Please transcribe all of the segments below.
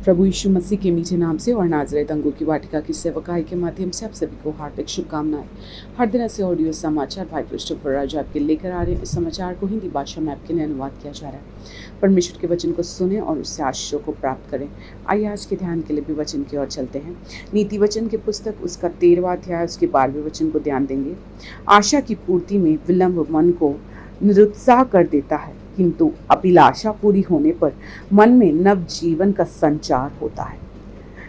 प्रभु यीशु मसीह के मीठे नाम से और नाज़रेत अंगूर की वाटिका की सेवकाई के माध्यम से आप सभी को हार्दिक शुभकामनाएं। हर दिन ऐसे ऑडियो समाचार भाई क्रिस्टोफर राज आपके लेकर आ रहे हैं। इस समाचार को हिंदी भाषा में आपके लिए अनुवाद किया जा रहा है। परमेश्वर के वचन को सुने और उससे आशीषों को प्राप्त करें। आइए आज के ध्यान के लिए भी वचन की ओर चलते हैं। नीति वचन की पुस्तक उसका 13वां अध्याय उसके 12वें वचन को ध्यान देंगे। आशा की पूर्ति में विलंब मन को निरुत्साह कर देता है, किंतु अभिलाषा पूरी होने पर मन में नव जीवन का संचार होता है।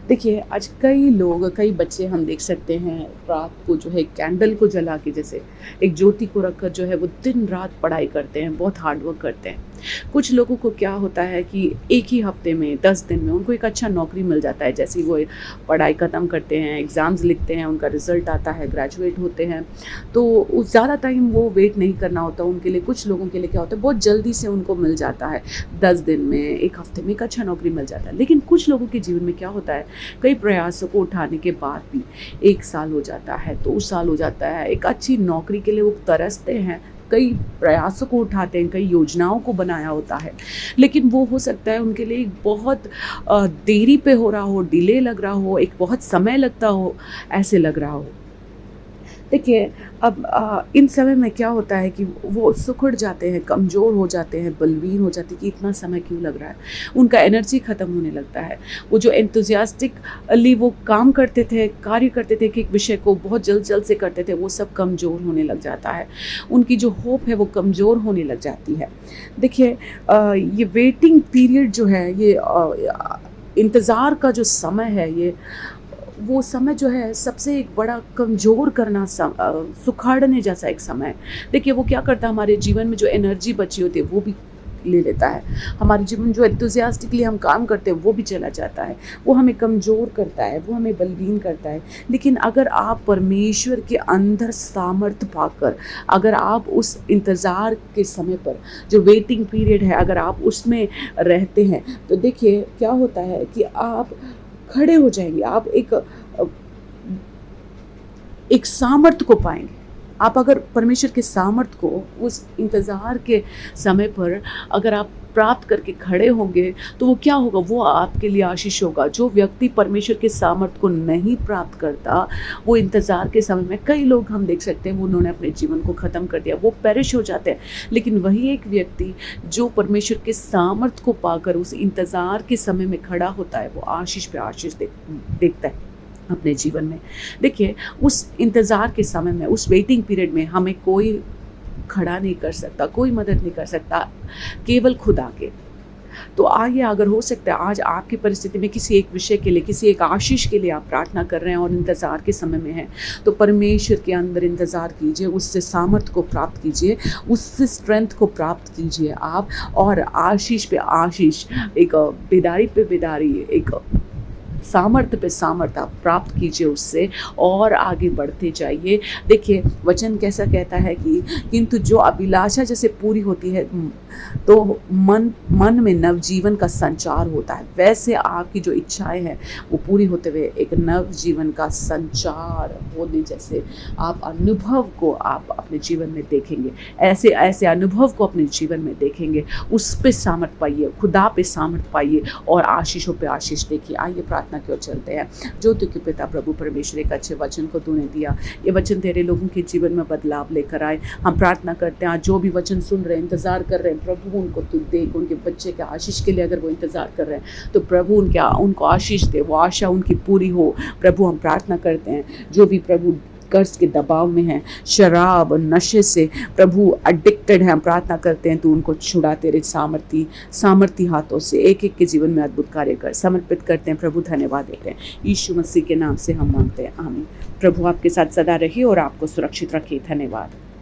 देखिए, आज कई बच्चे हम देख सकते हैं रात को जो है कैंडल को जला के, जैसे एक ज्योति को रखकर जो है वो दिन रात पढ़ाई करते हैं, बहुत हार्ड वर्क करते हैं। कुछ लोगों को क्या होता है कि एक ही हफ्ते में 10 दिन में उनको एक अच्छा नौकरी मिल जाता है। जैसे वो पढ़ाई ख़त्म करते हैं, एग्ज़ाम्स लिखते हैं, उनका रिज़ल्ट आता है, ग्रेजुएट होते हैं, तो ज़्यादा टाइम वो वेट नहीं करना होता उनके लिए। कुछ लोगों के लिए क्या होता है, बहुत जल्दी से उनको मिल जाता है, 10 दिन में, एक हफ्ते में एक अच्छा नौकरी मिल जाता है। लेकिन कुछ लोगों के जीवन में क्या होता है, कई प्रयासों को उठाने के बाद भी 1 साल हो जाता है, 2 साल हो जाता है, एक अच्छी नौकरी के लिए वो तरसते हैं, कई प्रयासों को उठाते हैं, कई योजनाओं को बनाया होता है, लेकिन वो हो सकता है उनके लिए बहुत देरी पे हो रहा हो, डिले लग रहा हो, एक बहुत समय लगता हो, ऐसे लग रहा हो। देखिए, अब इन समय में क्या होता है कि वो सिकुड़ जाते हैं, कमज़ोर हो जाते हैं, बलवीन हो जाते हैं कि इतना समय क्यों लग रहा है। उनका एनर्जी ख़त्म होने लगता है। वो जो एंथुसियास्टिकली वो काम करते थे, कार्य करते थे कि एक विषय को बहुत जल्द से करते थे, वो सब कमज़ोर होने लग जाता है। उनकी जो होप है वो कमज़ोर होने लग जाती है। देखिए, ये वेटिंग पीरियड जो है, ये इंतज़ार का जो समय है, ये वो समय जो है सबसे एक बड़ा कमज़ोर करना सुखाड़ने जैसा एक समय है। देखिए, वो क्या करता है, हमारे जीवन में जो एनर्जी बची होती है वो भी ले लेता है। हमारे जीवन जो एंथुसियास्टिकली हम काम करते हैं वो भी चला जाता है। वो हमें कमज़ोर करता है, वो हमें बलवीन करता है। लेकिन अगर आप परमेश्वर के अंदर सामर्थ्य पाकर, अगर आप उस इंतज़ार के समय पर, जो वेटिंग पीरियड है, अगर आप उसमें रहते हैं, तो देखिए क्या होता है कि आप खड़े हो जाएंगे। आप एक सामर्थ्य को पाएंगे। आप अगर परमेश्वर के सामर्थ्य को उस इंतज़ार के समय पर अगर आप प्राप्त करके खड़े होंगे, तो वो क्या होगा, वो आपके लिए आशीष होगा। जो व्यक्ति परमेश्वर के सामर्थ्य को नहीं प्राप्त करता, वो इंतज़ार के समय में, कई लोग हम देख सकते हैं उन्होंने अपने जीवन को ख़त्म कर दिया, वो पेरिश हो जाते हैं। लेकिन वही एक व्यक्ति जो परमेश्वर के सामर्थ्य को पाकर उस इंतज़ार के समय में खड़ा होता है, वो आशीष पे आशीष देखता है अपने जीवन में। देखिए, उस इंतज़ार के समय में, उस वेटिंग पीरियड में हमें कोई खड़ा नहीं कर सकता, कोई मदद नहीं कर सकता, केवल खुद आके। तो आइए, अगर हो सकता है आज आपकी परिस्थिति में किसी एक विषय के लिए, किसी एक आशीष के लिए आप प्रार्थना कर रहे हैं और इंतज़ार के समय में हैं, तो परमेश्वर के अंदर इंतज़ार कीजिए, उससे सामर्थ्य को प्राप्त कीजिए, उससे स्ट्रेंथ को प्राप्त कीजिए आप, और आशीष पे आशीष, एक बेदारी पे बेदारी, एक सामर्थ्य पे सामर्थ्य आप प्राप्त कीजिए उससे, और आगे बढ़ते जाइए। देखिए, वचन कैसा कहता है कि किंतु जो अभिलाषा जैसे पूरी होती है तो मन में नवजीवन का संचार होता है, वैसे आपकी जो इच्छाएं हैं वो पूरी होते हुए एक नव जीवन का संचार होने जैसे आप अनुभव को आप अपने जीवन में देखेंगे। ऐसे अनुभव को अपने जीवन में देखेंगे। उस पे सामर्थ्य पाइए, खुदा पे सामर्थ्य पाइए, और आशीषों पे आशीष देखिए। आइए प्रार्थना की ओर चलते हैं। जो तुझे पिता प्रभु परमेश्वर, एक अच्छे वचन को तूने दिया, ये वचन तेरे लोगों के जीवन में बदलाव लेकर आए। हम प्रार्थना करते हैं, आज जो भी वचन सुन रहे हैं, इंतजार कर रहे हैं, प्रभु उनको तू देख। उनके बच्चे के आशीष के लिए अगर वो इंतजार कर रहे हैं, तो प्रभु उनको आशीष दे, वो आशा उनकी पूरी हो। प्रभु, हम प्रार्थना करते हैं, जो भी प्रभु कर्ज के दबाव में है, शराब नशे से प्रभु एडिक्टेड है, हम प्रार्थना करते हैं तू उनको छुड़ा तेरे सामर्थी हाथों से। एक एक के जीवन में अद्भुत कार्य कर, समर्पित करते हैं प्रभु। धन्यवाद देते हैं, यीशु मसीह के नाम से हम मांगते हैं, आमीन। प्रभु आपके साथ सदा रहे और आपको सुरक्षित रखे। धन्यवाद।